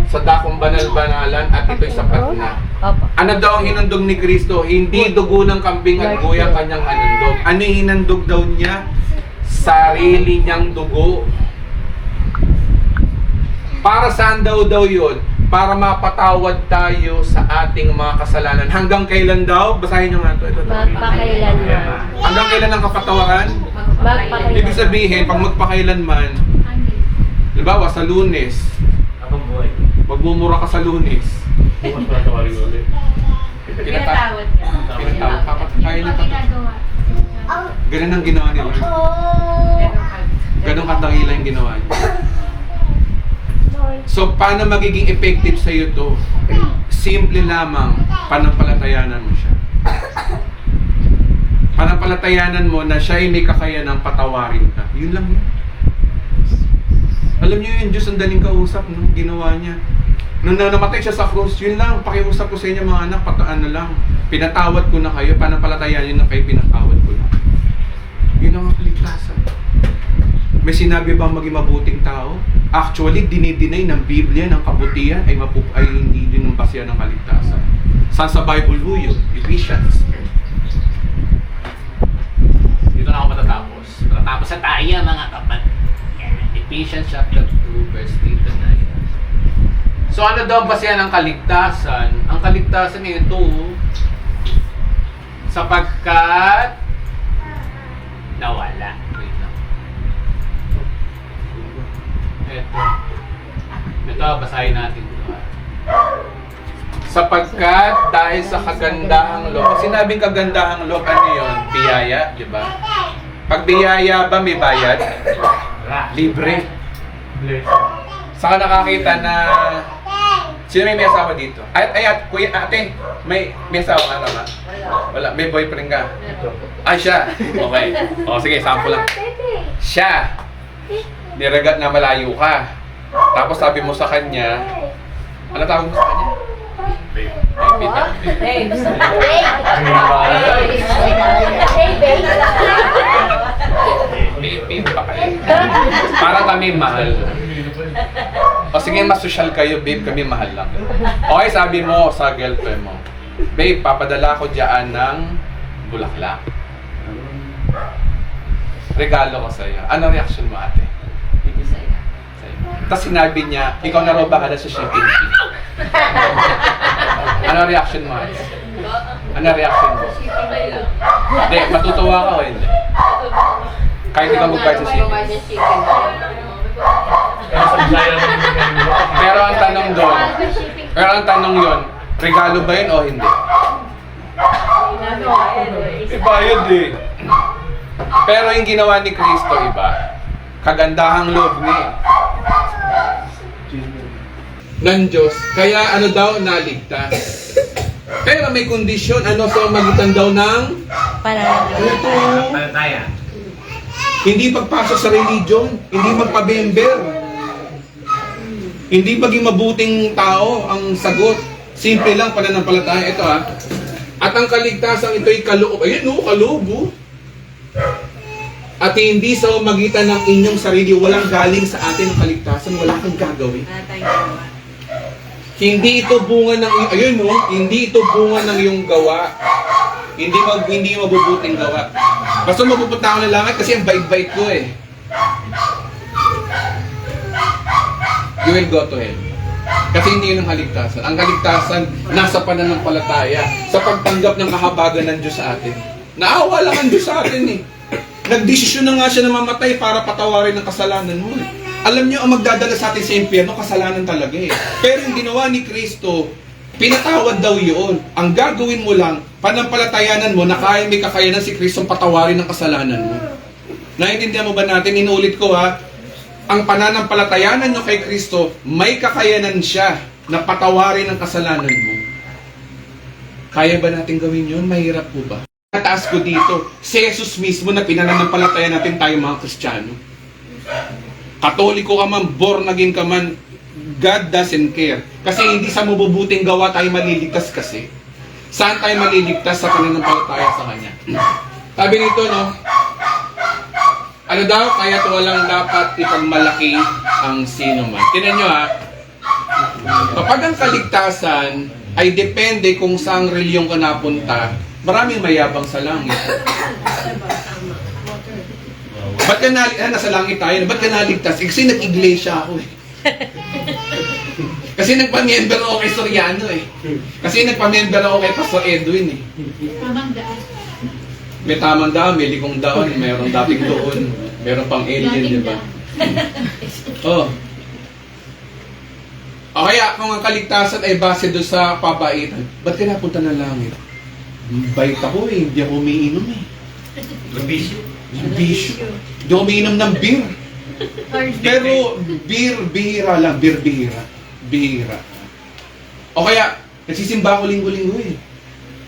sa dakong banal-banalan at ito'y sapat na. Opo. Ano daw ang hinandog ni Kristo? Hindi dugo ng kambing at buhay ang kanyang hanandog. Ano yung hinandog daw niya? Sarili niyang dugo. Para saan daw yun? Para mapatawad tayo sa ating mga kasalanan. Hanggang kailan daw? Basahin nyo nga ito. Magpakailan na. Hanggang kailan ang kapatawaran? Magpakailan. Ibig sabihin, pag magpakailanman, halimbawa sa Lunes, Habang buhay. magmumura ka sa Lunes, Bukas pa tawarin ulit. Pinatawad ka. Pinatawad. Kaya niya Ganun ang ginawa ni Lord. Ganun katangila yung ginawa niya. So, paano magiging effective sa'yo to? Simple lamang, panampalatayanan mo siya. Panampalatayanan mo na siya ay may kakayanang patawarin ka. Yun lang yun. Alam niyo yung Diyos ang daling kausap, no? Ginawa niya. Nung namatay siya sa krus, yun lang, pakiusap ko sa inyo mga anak, pinatawad ko na kayo, panampalatayan niyo na kayo, pinatawad ko na. Yun ang kaligtasan. May sinabi bang maging mabuting tao? Actually, dinideny ng Biblia ng kabutihan ay hindi din ng basya ng kaligtasan. Saan sa Bible ho yun? Ephesians. Dito na ako matatapos. Matatapos sa tayo mga kapatid. Ephesians chapter 2 verse 8 to 9. So ano daw ang basya ng kaligtasan? Ang kaligtasan ay ito, sapagkat Nawala. wait lang. Ito, basahin natin ito. Sapagkat dahil sa kagandahang loob. Sinabing kagandahang loob, ano yun? Biyaya, di ba? Pag biyaya ba may bayad? Libre. Bless. Saka nakakita na sino may asawa dito? Kuya, ate, may asawa ka naman? Wala. May boyfriend ka? Ay, siya. Okay. O, sige, sample lang. Siya. Niregat na malayo ka. Tapos sabi mo sa kanya, ano tawag mo sa kanya? Babe. Babe. Babe pa kayo. Parang kami mahal. O sige, mas social kayo, babe, kami mahal lang. Okay, sabi mo sa girlfriend mo, babe, papadala ko dyan ng bulaklak. Regalo ko sa'yo. Ano reaction mo, ate? Sa'yo. Tapos sinabi niya, ikaw na raw bahala sa shipping fee. Ano reaction mo, ate? Ano reaction mo? Hindi, matutuwa ka o hindi? Kahit ikaw magbayad sa shipping. Pero ang tanong doon, regalo ba yun o hindi? Bayad eh. Pero yung ginawa ni Kristo iba. Kagandahang loob niya ng Diyos. Kaya ano daw, naligtas. Pero may kondisyon, ano sa magitan daw ng Palataya. hindi pagpasok sa religion, hindi magpabember, hindi maging mabuting tao ang sagot. Simple lang, pananampalataya. Ito At ang kaligtasan ito'y kaloob. Ayun kaloob At hindi sa magitan ng inyong sarili, walang galing sa atin ang kaligtasan, wala kang gagawin. Hindi ito bunga ng hindi ito bunga ng iyong gawa. Hindi mabubuting gawa. Basta mapupunta ako ng langit kasi ang bait-bait ko eh. You will go to hell. Kasi hindi yun ang kaligtasan. Ang kaligtasan, nasa pananampalataya, sa pagtanggap ng kahabagan ng Diyos sa atin. Naawa lang ang Diyos sa atin eh. Nagdesisyon na nga siya na mamatay para patawarin ang kasalanan mo. Alam niyo, ang magdadala sa atin sa impyerno, kasalanan talaga eh. Pero yung ginawa ni Kristo, pinatawad daw yun. Ang gagawin mo lang, panampalatayanan mo na kaya may kakayanan si Kristo patawarin ang kasalanan mo. Naintindihan mo ba natin? Inuulit ko ang pananampalatayanan nyo kay Kristo, may kakayanan siya na patawarin ang kasalanan mo. Kaya ba natin gawin yun? Mahirap po ba? Nataas ko dito, si Jesus mismo na pinananampalatayan natin tayo mga Kristiyano. Katoliko ka man, born again ka man, God doesn't care. Kasi hindi sa mabubuting gawa tayo maliligtas kasi. Saan tayo maliligtas? Sa pananampalataya sa Kanya. Sabi nito, ano daw? Kaya't walang dapat ipagmalaki ang sino man. Tingnan nyo kapag ang kaligtasan ay depende kung saang reliyong ka napunta, maraming mayabang sa langit. Ba't ka nasa langit tayo? Ba't ka naligtas? Kasi nag-iglesia ako eh. Kasi nagpa-member ako kay Soriano eh. Kasi nagpa-member ako kay Pastor Edwin eh. May tamang daan, may likong daan, mayroong dating doon, mayroong pang alien, di ba? O kaya kung ang kaligtasan ay base doon sa pabaitan, ba't ka napunta ng langit? Bait ako eh, hindi ako umiinom eh. Bisyo. Yung bisyo. Hindi ako umiinom ng beer. Pero beer, bihira lang. Beer, bihira. Bihira. O kaya, nagsisimba ako linggo-linggo eh.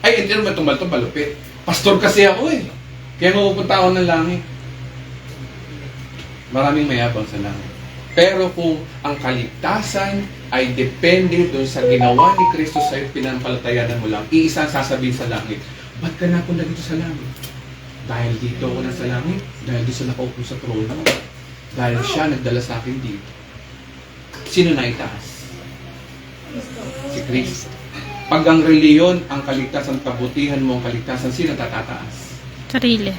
Ay, hindi naman itong malupit. Pastor kasi ako eh. Kaya mapupunta ako ng langit. Maraming mayabang sa langit. Pero kung ang kaligtasan ay depende doon sa ginawa ni Kristo sa'yo, pinampalatayanan mo lang, iisa ang sasabihin sa langit, ba't ka napunta dito sa langit? Dahil dito ako nasa langit, dahil dito sa nakaupo sa trono, dahil siya nagdala sa akin dito. Sino na itaas? Si Kristo. Pag ang reliyon, ang kaligtasan, kabutihan mo ang kaligtasan, sino tatataas? Sarili.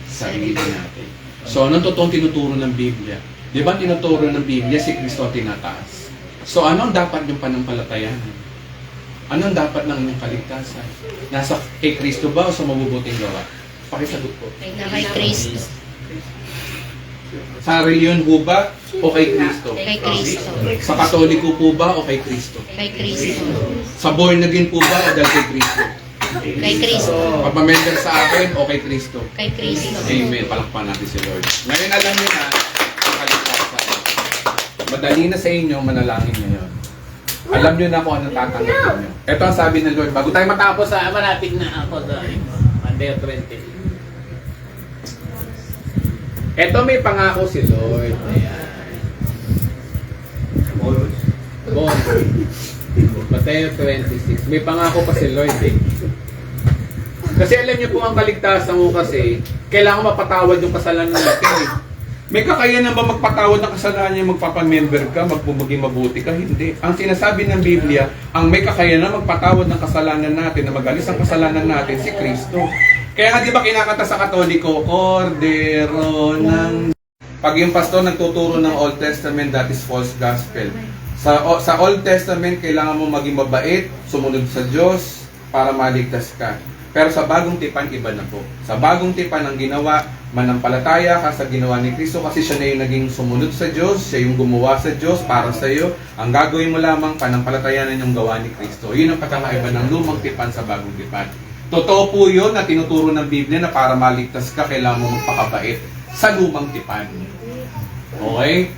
Sarili natin. So, anong totoong tinuturo ng Biblia? Di ba tinuturo ng Biblia si Kristo ang tinataas? So, anong dapat yung panampalatayanan? Anong dapat ng inyong kaligtasan? Nasa kay Kristo ba o sa mabubuting gawa? Pakisagot po. Na kay Kristo. Sa reliyon po ba o kay Kristo? Kay Kristo. Sa Katoliko po ba o kay Kristo? Kay Kristo. Sa born again po ba o dahil kay Kristo? Kay Kristo. Pagmamember sa akin o kay Kristo? Kay Kristo. Amen. Palakpan natin si Lord. Ngayon alam niyo na ang kaligtasan. Madali na sa inyo manalangin ngayon. Alam niyo na kung ano tatanggapin niyo. Ito ang sabi ng Lord. Bago tayo Matapos sa malapit na ako dahil Mateo 20. Ito may pangako si Lord. Ayan. Bon. Mateo 26. May pangako pa si Lord eh. Kasi alam niyo po ang kaligtasan mo kasi, kailangan mapatawad yung kasalanan natin eh. may kakayanan ba magpatawad ng kasalanan niya, magpapamember ka, maging mabuti ka? Hindi. Ang sinasabi ng Biblia, ang may kakayanan magpatawad ng kasalanan natin, na magalis ang kasalanan natin, si Kristo. Kaya nga di ba kinakanta sa Katoliko, Cordero ng... Pag yung pastor nagtuturo ng Old Testament, that is false gospel. Sa Old Testament, kailangan mo maging mabait, sumunod sa Diyos, para maligtas ka. Pero sa bagong tipan, iba na po. Sa bagong tipan, ang ginawa, manampalataya ka sa ginawa ni Kristo kasi siya na yung naging sumunod sa Diyos, siya yung gumawa sa Diyos para sa iyo. Ang gagawin mo lamang, panampalatayanan yung gawa ni Kristo. Yun ang pagkakaiba ng lumang tipan sa bagong tipan. Totoo po yun na tinuturo ng Biblia na para maligtas ka, kailangan mo magpakabait sa lumang tipan. Okay?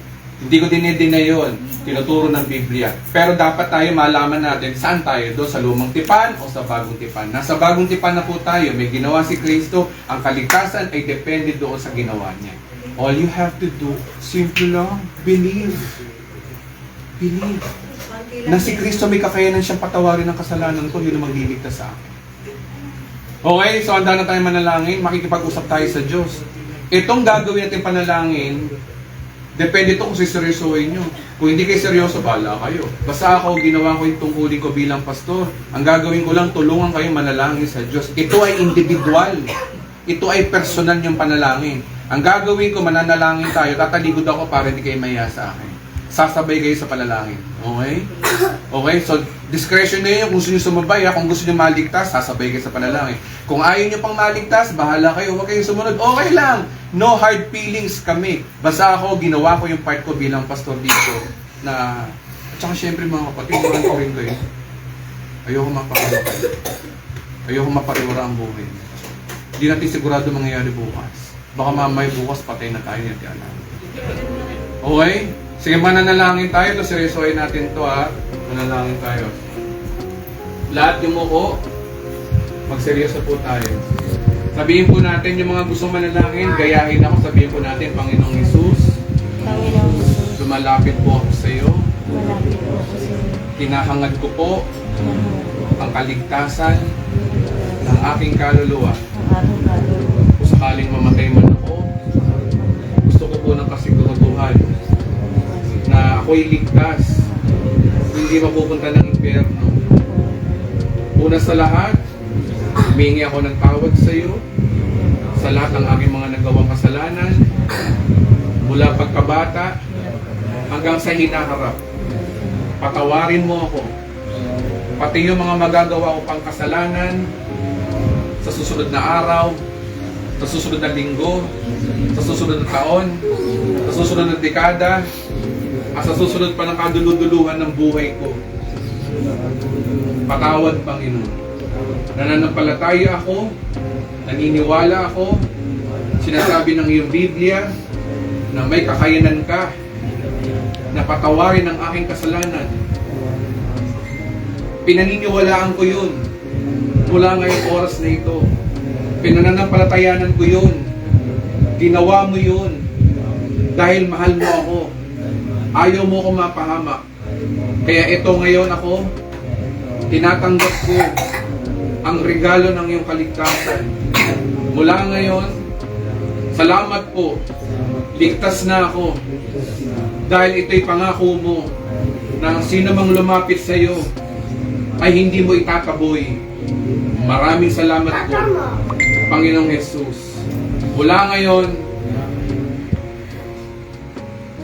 Hindi ko dinideny yun. Tinuturo ng Biblia. Pero dapat tayo malaman natin saan tayo, doon sa lumang tipan o sa bagong tipan. Nasa bagong tipan na po tayo, may ginawa si Kristo, ang kaligtasan ay depende doon sa ginawa niya. All you have to do, simple lang, believe. Believe. Na si Kristo may kakayanan siyang patawarin ng kasalanan ko, yun ang magliligtas sa akin. Okay, so handa na tayo manalangin, makikipag-usap tayo sa Diyos. Itong gagawin natin panalangin, depende ito kung siseryosohin nyo. Kung hindi kayo seryoso, bahala kayo. Basta ako, ginawa ko yung tungkulin ko bilang pastor. Ang gagawin ko lang, tulungan kayo manalangin sa Diyos. Ito ay individual. Ito ay personal yung panalangin. Ang gagawin ko, mananalangin tayo, tatalikod ako para hindi kayo mahiya sa akin. Sasabay kayo sa panalangin. Okay? Okay? So, discretion na yun kung gusto nyo sumabay. Kung gusto nyo maligtas, sasabay kayo sa panalangin. Kung ayaw nyo pang maligtas, bahala kayo. Huwag kayong sumunod. Okay lang. No hard feelings kami. Basta ako, ginawa ko yung part ko bilang pastor dito. Na, at saka syempre mga kapatid, walang ko rin kayo. Ayoko mapakala kayo. Ayoko mapariwara ang buhay. Hindi natin sigurado mangyayari bukas. Baka mamay bukas patay na tayo. Hindi alam. Okay? Sige, mananalangin tayo. Ito, seryosohin natin to ha. Manalangin tayo. Lahat yung muko, magseryoso po tayo. Sabihin po natin yung mga gusto manalangin, gayahin ako, sabihin po natin, Panginoong Hesus, Panginoong Jesus, lumalapit po ako sa iyo. malapit po ako sa iyo. Tinahangad ko po ang kaligtasan ng aking kaluluwa. Ang aking kaluluwa. Kung sakaling mamatay man ako, gusto ko po ng kasiguraduhan na ako'y ligtas, hindi mapupunta ng impyerno. Una sa lahat, humingi ako ng tawad sa iyo sa lahat ng aking mga nagawang kasalanan mula pagkabata hanggang sa hinaharap. Patawarin mo ako. Pati yung mga magagawa ko pang kasalanan sa susunod na araw, sa susunod na linggo, sa susunod na taon, sa susunod na dekada, at sa susunod pa ng kaduluduluhan ng buhay ko. Patawad, Panginoon. Nananampalataya ako Naniniwala ako, sinasabi ng iyong Biblia, na may kakayanan ka na patawarin ang aking kasalanan. Pinaniniwalaan ko yun mula ngayong oras na ito. Pinananampalatayanan ko yun. Ginawa mo yun dahil mahal mo ako. Ayaw mo ko mapahamak. Kaya ito ngayon ako, tinatanggap ko ang regalo ng iyong kaligtasan. Mula ngayon, salamat po. Ligtas na ako. Dahil ito'y pangako mo na ang sino mang lumapit sa iyo ay hindi mo itataboy. Maraming salamat po, Panginoong Jesus. Mula ngayon,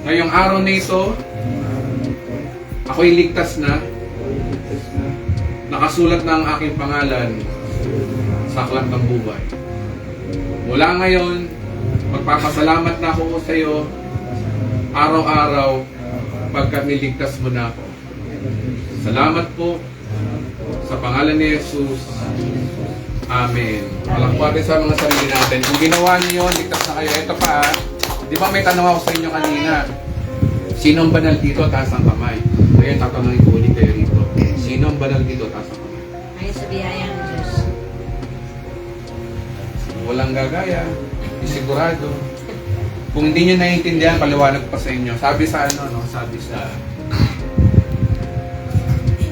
ngayong araw na ito, ako'y ligtas na. Nakasulat na ang aking pangalan sa aklat ng buhay. Mula ngayon, magpapasalamat na ako sa iyo araw-araw pagkat niligtas mo na ako. Salamat po sa pangalan ni Jesus. Amen. Palakpatin sa mga sarili natin. Kung ginawa niyo yun, ligtas na kayo. Ito pa, di ba may tanong ako sa inyo kanina? Sino ang banal dito? Taas ang kamay. Ngayon, tatanungin ko ulit kayo rito. Sino ang banal dito? Taas ang kamay. Ay, sa biyaya ng Diyos. Walang gagaya. Isigurado. Kung hindi nyo naiintindihan, paliwanag pa sa inyo. Sabi sa sabi sa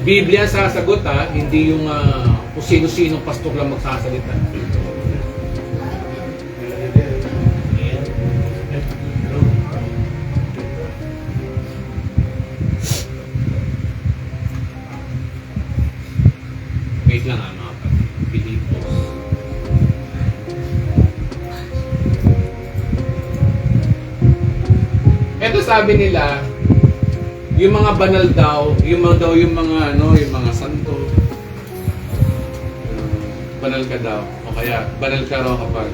Biblia sasagot hindi yung kung sino-sinong pastor lang magsasalita. Wait lang mga Pilipos. Ito sabi nila, yung mga banal daw, yung mga santo. Banal ka daw. O kaya, banal ka raw kapag.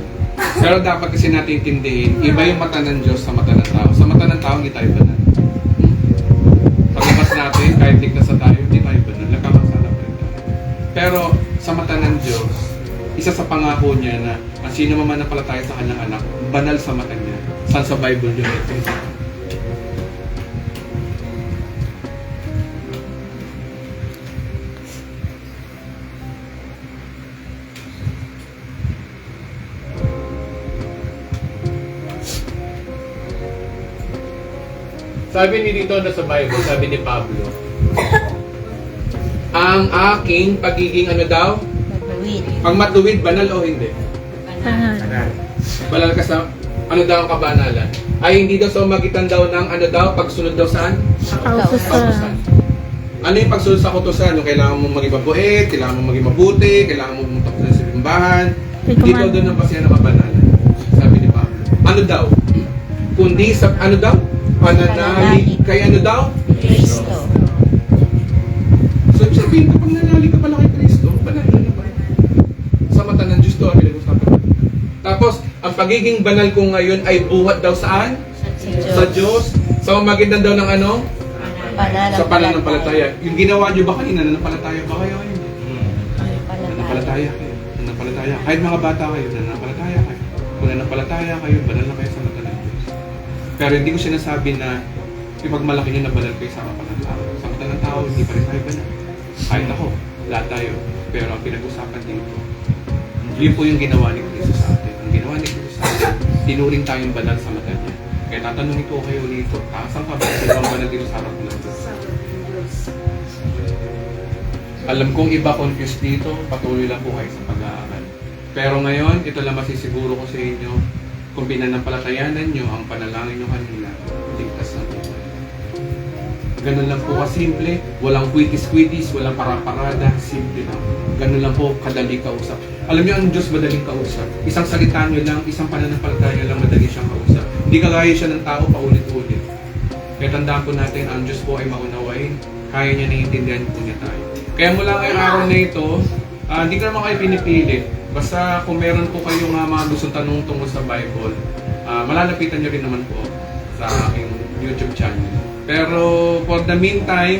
Pero dapat kasi natin intindihin, iba yung mata ng Diyos sa mata ng tao. Sa mata ng tao, hindi tayo banal. Paglabas natin, kahit ligtas na tayo, hindi tayo banal. Nagkamasala pa rin tayo. Pero sa mata ng Diyos, isa sa pangako niya na ang sino mamanampalataya sa kanyang anak, banal sa mata niya. Saan sa Bible yun ito? Sabi ni dito na sa Bible, sabi ni Pablo, ang aking pagiging Magawid. pag matuwid, banal o hindi? Banal. Banal ka sa, daw ang kabanalan? Ay hindi daw sa magitan daw ng pagsunod daw saan? Kautusan. Ano yung pagsunod sa kautusan? Yung kailangan mong maging mabuait, kailangan mong maging mabuti, kailangan mong pumunta sa simbahan. Hindi daw doon ang pasiyan ng kabanalan. Sabi ni Pablo. Ano daw? Kundi sa, pananalig kay daw? Kristo. So, ibig sabihin, kapag nanalig ka pala kay Kristo, banal ka na ba? Sa mata ng Diyos to, ang pinag-usapan. Tapos, ang pagiging banal ko ngayon ay buhat daw saan? Sa Diyos. Sa magitan daw ng ano? Sa pananampalataya. Yung ginawa niyo ba kanina, nanampalataya ba kayo? Hindi. Nanampalataya kayo. Nanampalataya. Kahit mga bata kayo, nanampalataya kayo. Kung nanampalataya kayo, banal na kayo sa mata ng Diyos. Pero hindi ko sinasabi na ipagmalaki niyo na banal kayo sa mata ng tao. Sa mata ng tao, hindi pa rin tayo banal. Kahit ako, lahat tayo. Pero ang pinag-usapan dito, yun po yung ginawa ni Cristo sa atin. Ang ginawa ni Cristo sa atin, tinuring tayong banal sa mata niya. Kaya tatanungin ko kayo dito, saan ka ba sino ang banal dito sa harap ng Diyos? Alam kong iba confused dito, patuloy lang po kayo sa pag-aaral. Pero ngayon, ito lang masisiguro ko sa inyo, kung pinanampalatayanan nyo ang panalangin nyo kanina, ligtas na po. Ganun lang po kasimple, walang kwitis-kwitis, walang para-parada, simple lang. Ganun lang po, kadali kausap. Alam nyo, ang Diyos madaling kausap. Isang salita nyo lang, isang pananampalataya nyo lang, madali siyang kausap. Hindi kagaya siya ng tao paulit-ulit. Kaya tandaan po natin, ang Diyos po ay maunawain, kaya niya naiintindihan po niya tayo. Kaya mula ngayong araw na ito, hindi ko naman kayo pinipilit. Basta kung meron po kayong mga gustong tanong tungkol sa Bible, malalapitan nyo rin naman po sa aking YouTube channel. Pero for the meantime,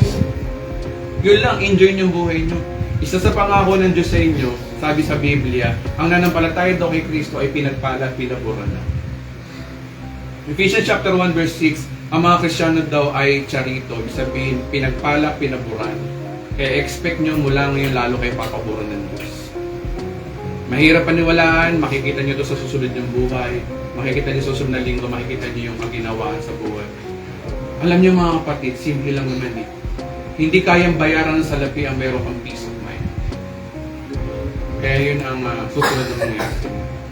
yun lang, enjoy nyo buhay nyo. Isa sa pangako ng Diyos sa inyo, sabi sa Biblia, ang nanampalataya daw kay Kristo ay pinagpala at pinaburan na. Ephesians chapter 1 verse 6, ang mga Kristiyano daw ay charito, ibig sabihin, pinagpala, pinaburan. Kaya expect nyo mula ngayon lalo kayo papaburan ng Diyos. Mahirap paniwalaan, makikita nyo to sa susunod ng buhay, makikita nyo sa susunod na linggo, makikita nyo yung maginawaan sa buhay. Alam nyo mga kapatid, simple lang naman eh. Hindi kayang bayaran ng salapi ang meron kang peace of mind. Kaya yun ang susunod na mangyayari.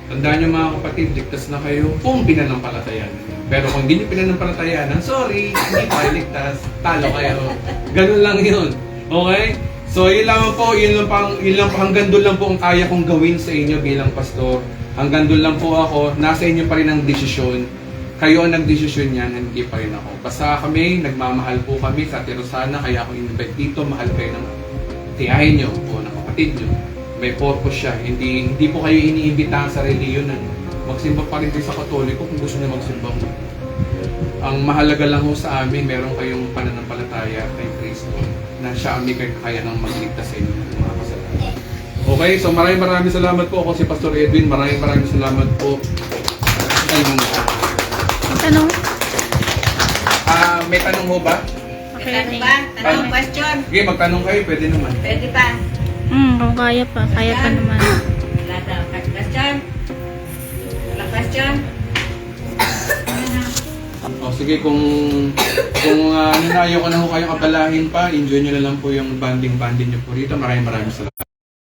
Tandaan nyo mga kapatid, ligtas na kayo kung pinanampalatayanan. Pero kung hindi nyo pinanampalatayanan, sorry, hindi pa ligtas, talo kayo. Ganun lang yun. Okay? So yun lang po, hanggang doon lang po ang kaya kong gawin sa inyo bilang pastor. Hanggang doon lang po ako, nasa inyo pa rin ang desisyon. Kayo ang nagdesisyon yan, hindi pa rin ako. Basta kami, nagmamahal po kami sa Tirosana, kaya ako invite dito, mahal kayo ng tiyahin nyo o ng kapatid nyo. May purpose siya, hindi po kayo iniimbitahan sa reliyon. Magsimba pa rin kayo sa Katoliko kung gusto nyo magsimba mo. Ang mahalaga lang ho sa amin, meron kayong pananampalataya kay Kristo na siya ang may kaya ng magligtas sa inyo ng mga kasalanan. Okay, so maraming salamat po. Ako si Pastor Edwin. Maraming salamat po. Ay, Tanong? may tanong ho ba? Okay. Tanong ba? Tanong, question? Sige, magtanong kayo. Pwede naman. Pwede pa. Kung kaya pa. Kaya pa naman. Wala daw. Question? Wala question? O sige, kung ayaw ko na ho kayo kabalahin pa, enjoy nyo na lang po yung banding nyo po rito. Maraming salamat.